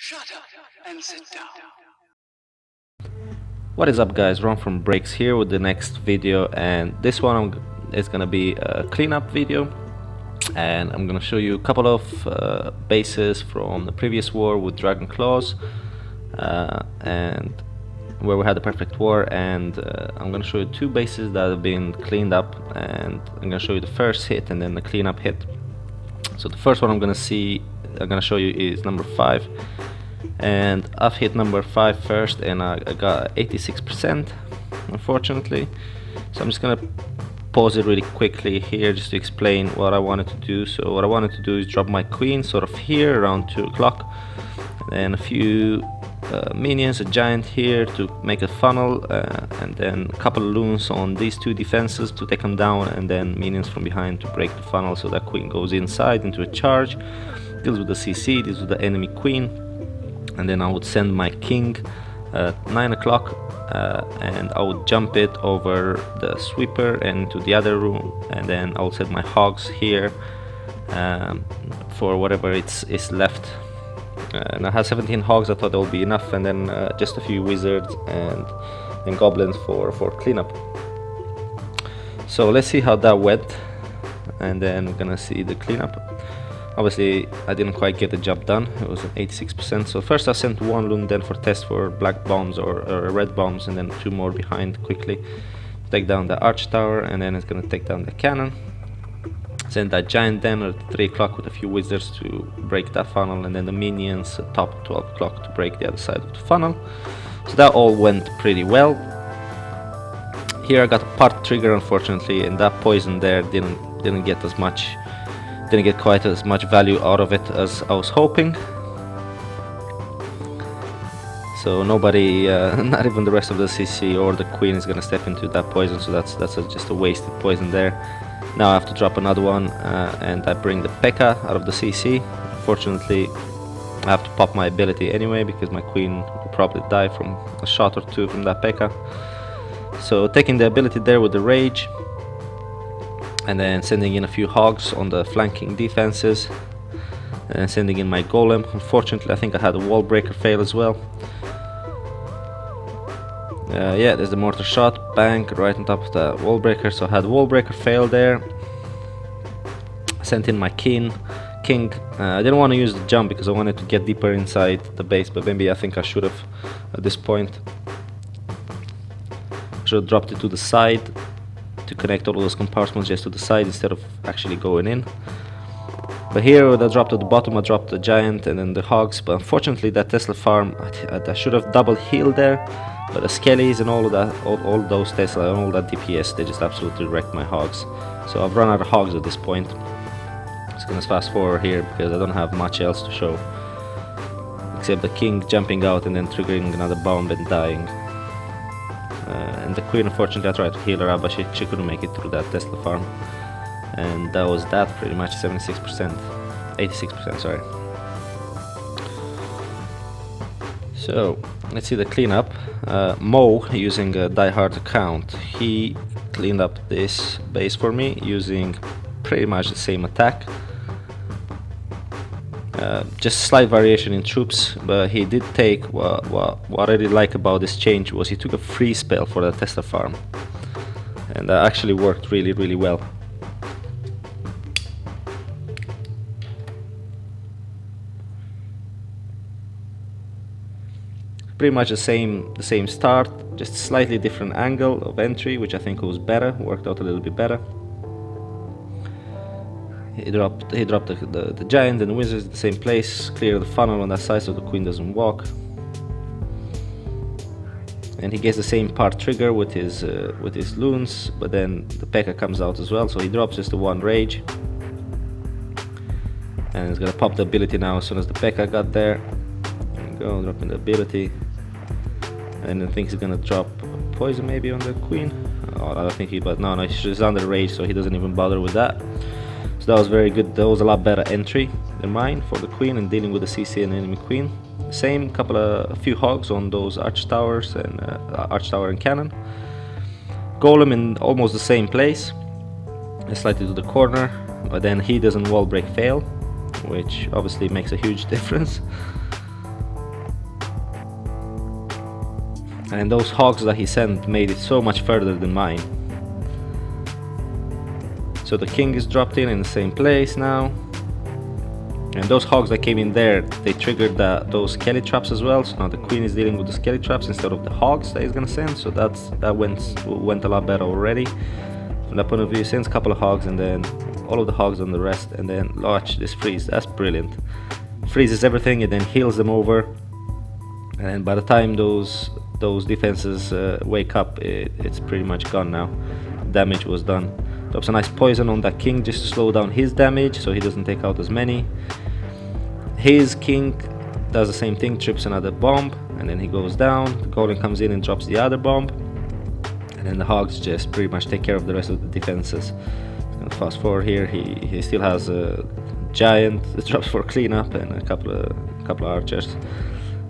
Shut up and sit down. What is up, guys? Ron from Breaks here with the next video, and this one is gonna be a cleanup video, and I'm gonna show you a couple of bases from the previous war with Dragon Claws, and where we had the perfect war, and I'm gonna show you two bases that have been cleaned up, and I'm gonna show you the first hit and then the cleanup hit. So the first one I'm gonna show you is number 5, and I've hit number 5 first, and I got 86%, unfortunately. So I'm just gonna pause it really quickly here just to explain what I wanted to do. So what I wanted to do is drop my queen sort of here around 2 o'clock, and a few minions, a giant here to make a funnel, and then a couple of loons on these two defenses to take them down, and then minions from behind to break the funnel so that queen goes inside into a charge, deals with the CC, deals with the enemy queen, and then I would send my king at 9 o'clock, and I would jump it over the sweeper and into the other room, and then I would set my hogs here for whatever is left. And I had 17 hogs. I thought that would be enough, and then just a few wizards and goblins for cleanup. So let's see how that went, and then we're gonna see the cleanup. Obviously I didn't quite get the job done. It was an 86%. So first I sent one loon then for test for black bombs or red bombs, and then 2 more behind quickly to take down the arch tower, and then it's gonna take down the cannon. Send that giant then at 3 o'clock with a few wizards to break that funnel, and then the minions at top 12 o'clock to break the other side of the funnel. So that all went pretty well. Here I got a part trigger, unfortunately, and that poison there didn't get quite as much value out of it as I was hoping. So nobody, not even the rest of the CC or the queen, is gonna step into that poison, so that's just a wasted poison there. Now I have to drop another one, and I bring the P.E.K.K.A. out of the CC. Unfortunately, I have to pop my ability anyway because my queen will probably die from a shot or 2 from that P.E.K.K.A. So taking the ability there with the rage, and then sending in a few hogs on the flanking defenses, and sending in my golem. Unfortunately, I think I had a wall breaker fail as well. Yeah, there's the mortar shot, bang, right on top of the wall breaker. So I had wall breaker fail there. Sent in my king. I didn't want to use the jump because I wanted to get deeper inside the base, but maybe I think I should have at this point. I should have dropped it to the side to connect all of those compartments just to the side instead of actually going in. But here when I dropped at the bottom, I dropped the giant and then the hogs, but unfortunately that Tesla farm, I should have double healed there, but the skellies and all of that, all those Tesla and all that DPS, they just absolutely wrecked my hogs. So I've run out of hogs at this point. Just gonna fast forward here because I don't have much else to show except the king jumping out and then triggering another bomb and dying. And the queen, unfortunately, I tried to heal her up, but she couldn't make it through that Tesla farm. And that was that, pretty much. 86%, sorry. So let's see the cleanup. Mo, using a diehard account, he cleaned up this base for me using pretty much the same attack. Just slight variation in troops, but he did take what I really like about this change was he took a free spell for the Tesla farm, and that actually worked really well. Pretty much the same start, just slightly different angle of entry, which I think was better, worked out a little bit better. He dropped the giant and the wizards in the same place, clear the funnel on that side so the queen doesn't walk. And he gets the same part trigger with his loons, but then the P.E.K.K.A. comes out as well, so he drops just the one rage. And he's gonna pop the ability now as soon as the P.E.K.K.A. got there. There we go, dropping the ability. And then thinks he's gonna drop poison maybe on the queen. Oh, I don't think but no, she's under rage, so he doesn't even bother with that. So that was very good. That was a lot better entry than mine for the queen and dealing with the CC and enemy queen. Same, a few hogs on those arch towers and arch tower and cannon. Golem in almost the same place, slightly to the corner, but then he doesn't wall break fail, which obviously makes a huge difference. and those hogs that he sent made it so much further than mine. So the king is dropped in the same place now, and those hogs that came in there, they triggered those skelly traps as well. So now the queen is dealing with the skelly traps instead of the hogs that he's gonna send, so that went a lot better already. From that point of view, he sends a couple of hogs and then all of the hogs on the rest, and then watch this freeze. That's brilliant. Freezes everything and then heals them over, and by the time those defenses wake up, it's pretty much gone now. Damage was done. Drops a nice poison on that king just to slow down his damage so he doesn't take out as many. His king does the same thing, trips another bomb, and then he goes down. The golem comes in and drops the other bomb, and then the hogs just pretty much take care of the rest of the defenses. And fast forward here, he still has a giant that drops for cleanup and a couple of archers,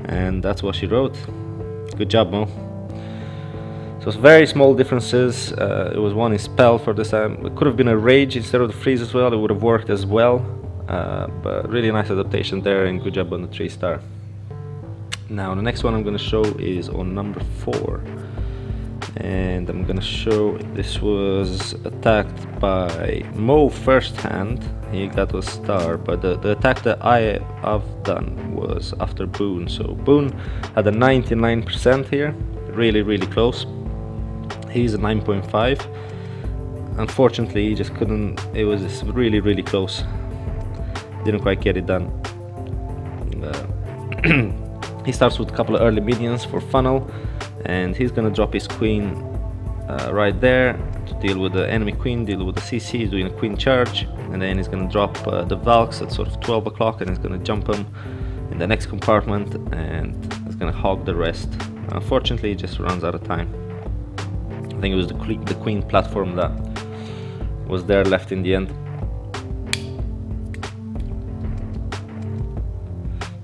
and that's what she wrote. Good job, Mo. So it's very small differences. It was one in spell for this time. It could have been a rage instead of the freeze as well. It would have worked as well. But really nice adaptation there, and good job on the 3-star. Now the next one I'm going to show is on number 4, and I'm going to show this was attacked by Mo first hand. He got a star, but the attack that I have done was after Boone. So Boone had a 99% here, really close. He's a 9.5. Unfortunately, he just couldn't. It was just really close. Didn't quite get it done. He starts with a couple of early minions for funnel, and he's gonna drop his queen right there to deal with the enemy queen, deal with the CC. He's doing a queen charge, and then he's gonna drop the Valks at sort of 12 o'clock, and he's gonna jump them in the next compartment, and he's gonna hog the rest. Unfortunately, he just runs out of time. I think it was the queen platform that was there left in the end.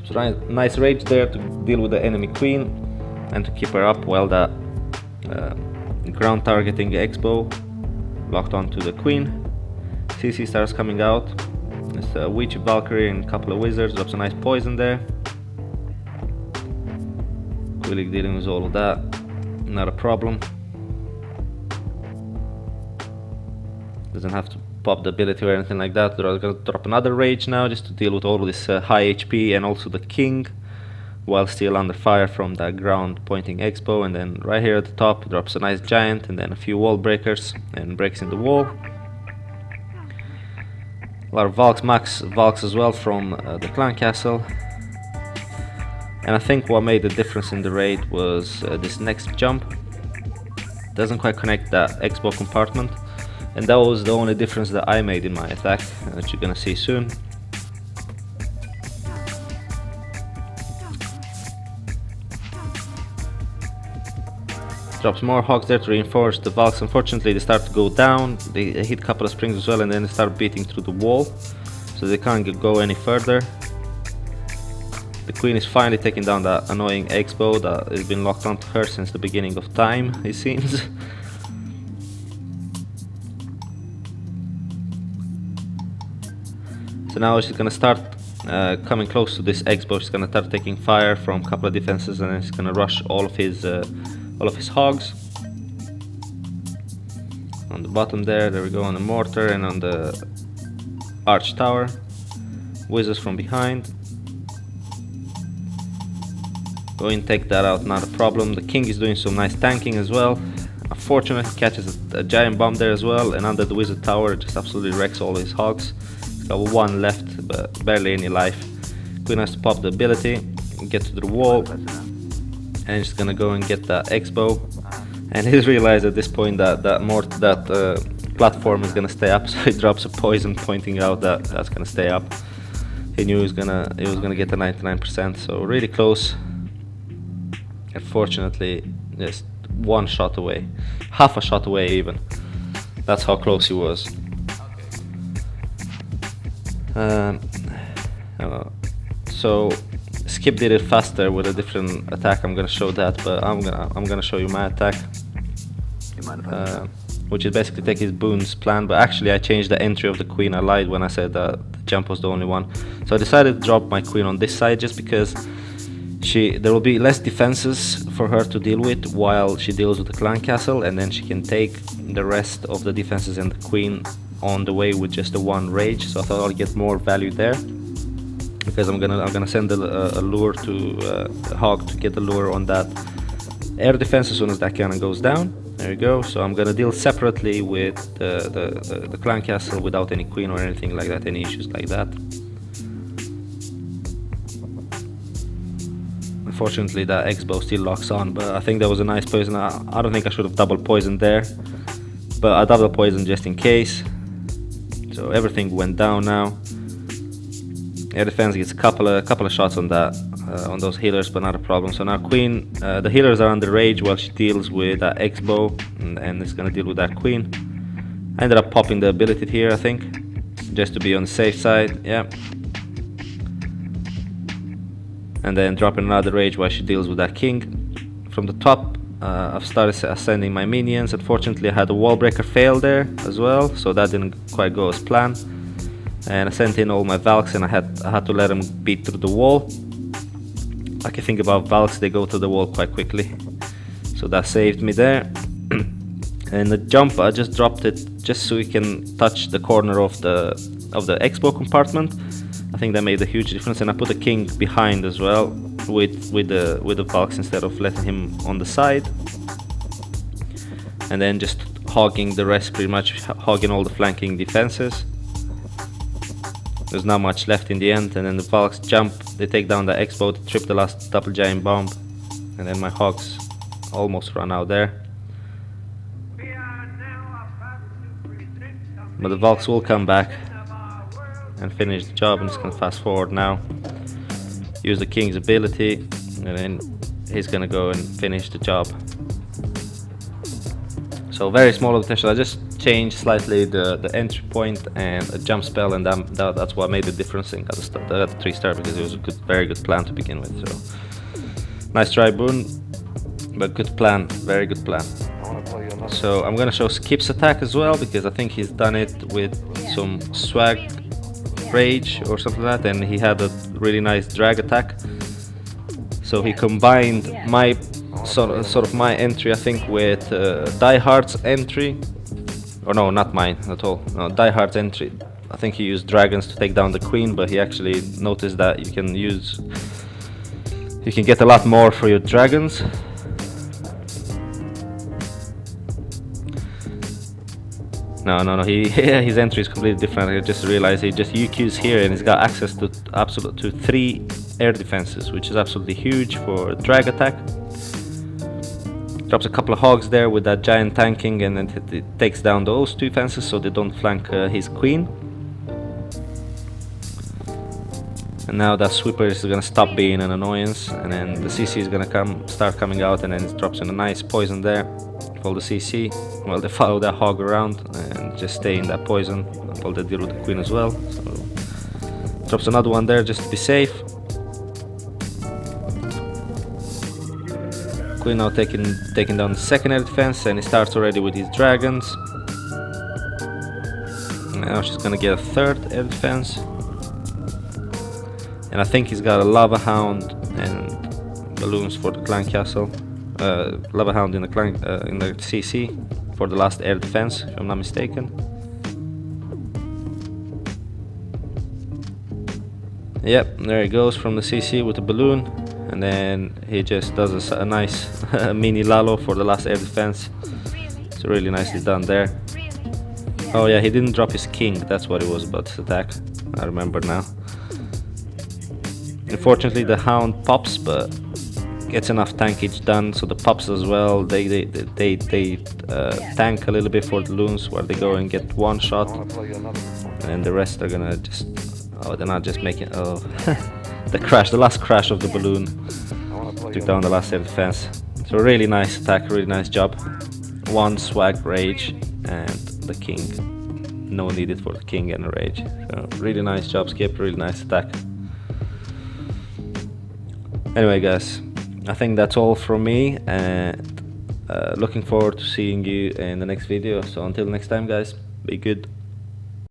So nice rage there to deal with the enemy queen and to keep her up while that ground targeting X-bow locked onto the queen. CC starts coming out. It's a witch, Valkyrie, and a couple of wizards. Drops a nice poison there. Quillig dealing with all of that, not a problem. Doesn't have to pop the ability or anything like that. They're gonna drop another rage now just to deal with all of this high HP and also the king, while still under fire from that ground pointing X-bow. And then right here at the top drops a nice giant and then a few wall breakers and breaks in the wall. A lot of Valks, max Valks as well from the clan castle. And I think what made the difference in the raid was this next jump. Doesn't quite connect that X-bow compartment, and that was the only difference that I made in my attack, that you're gonna see soon. Drops more hogs there to reinforce the Valks. Unfortunately, they start to go down. They hit a couple of springs as well, and then they start beating through the wall, so they can't go any further. The queen is finally taking down that annoying X-bow that has been locked onto her since the beginning of time, it seems. So now she's gonna start coming close to this X-bow. She's gonna start taking fire from a couple of defenses, and then she's gonna rush all of his hogs. On the bottom there we go, on the mortar and on the arch tower. Wizards from behind. Go and take that out, not a problem. The king is doing some nice tanking as well. Unfortunately, catches a giant bomb there as well, and under the wizard tower just absolutely wrecks all his hogs. He's got one left, but barely any life. Queen has to pop the ability, get to the wall, and he's gonna go and get that X-bow. And he's realized at this point that platform is gonna stay up, so he drops a poison pointing out that that's gonna stay up. He knew he was gonna get the 99%, so really close. Unfortunately, just one shot away, half a shot away even. That's how close he was. So Skip did it faster with a different attack. I'm gonna show that, but I'm gonna show you my attack, which is basically take his Boone's plan. But actually, I changed the entry of the queen. I lied when I said that the jump was the only one. So I decided to drop my queen on this side just because there will be less defenses for her to deal with while she deals with the clan castle, and then she can take the rest of the defenses and the queen on the way with just the one rage. So I thought I'll get more value there, because I'm gonna send a lure to Hog to get the lure on that air defense as soon as that cannon goes down. There you go. So I'm gonna deal separately with the clan castle without any queen or anything like that, any issues like that. Unfortunately that X-bow still locks on, but I think that was a nice poison. I don't think I should have double poisoned there, but I double poisoned just in case. So everything went down now. Air defense gets a couple of shots on that, on those healers, but not a problem. So now queen, the healers are under rage while she deals with that X-bow, and it's gonna deal with that queen. I ended up popping the ability here, I think, just to be on the safe side. Yeah. And then dropping another rage while she deals with that king. From the top, I've started ascending my minions. Unfortunately, I had a wall breaker fail there as well, so that didn't quite go as planned. And I sent in all my Valks, and I had to let them beat through the wall. Like I think about Valks, they go to the wall quite quickly, so that saved me there. And the jump, I just dropped it just so we can touch the corner of the X-bow compartment. I think that made a huge difference, and I put the king behind as well with the Valks instead of letting him on the side, and then just hogging the rest, pretty much hogging all the flanking defenses. There's not much left in the end, and then the Valks jump, they take down the X-bow, trip the last double giant bomb, and then my hogs almost run out there. But the Valks will come back and finish the job. I'm just gonna fast forward now, use the king's ability, and then he's gonna go and finish the job. So very small potential. I just changed slightly the entry point and a jump spell, and that's what made the difference. I got the 3-star because it was a very good plan to begin with. So nice try, Boone, but good plan, very good plan. So I'm gonna show Skip's attack as well, because I think he's done it with some swag rage or something like that, and he had a really nice drag attack. So he combined my sort of my entry, I think, with Die Hard's entry, or no, not mine at all. No, Die Hard's entry. I think he used dragons to take down the queen, but he actually noticed that you can get a lot more for your dragons. No, his entry is completely different. I just realized he just UQs here, and he's got access to 3 air defenses, which is absolutely huge for drag attack. Drops a couple of hogs there with that giant tanking, and then it takes down those 2 fences so they don't flank his queen. And now that sweeper is gonna stop being an annoyance, and then the CC is gonna start coming out, and then it drops in a nice poison there. All the CC, well, they follow that hog around and just stay in that poison while they deal with the queen as well. So drops another one there just to be safe. Queen now taking down the second air defense, and he starts already with his dragons. And now she's gonna get a 3rd air defense, and I think he's got a lava hound and balloons for the clan castle. Lava hound in the CC for the last air defense, if I'm not mistaken. Yep, there he goes from the CC with the balloon, and then he just does a nice mini Lalo for the last air defense. It's really nicely done there. Oh yeah, he didn't drop his king, that's what it was about his attack. I remember now. Unfortunately the hound pops, but gets enough tankage done, so the pups as well, they tank a little bit for the loons where they go and get 1 shot, and the rest are gonna just, oh, they're not just making, oh, the last crash of the balloon took down the last air defense. So really nice attack, really nice job. 1 swag rage and the king, no needed for the king and the rage. So really nice job, Skip, really nice attack. Anyway guys, I think that's all from me, and looking forward to seeing you in the next video. So until next time guys, be good.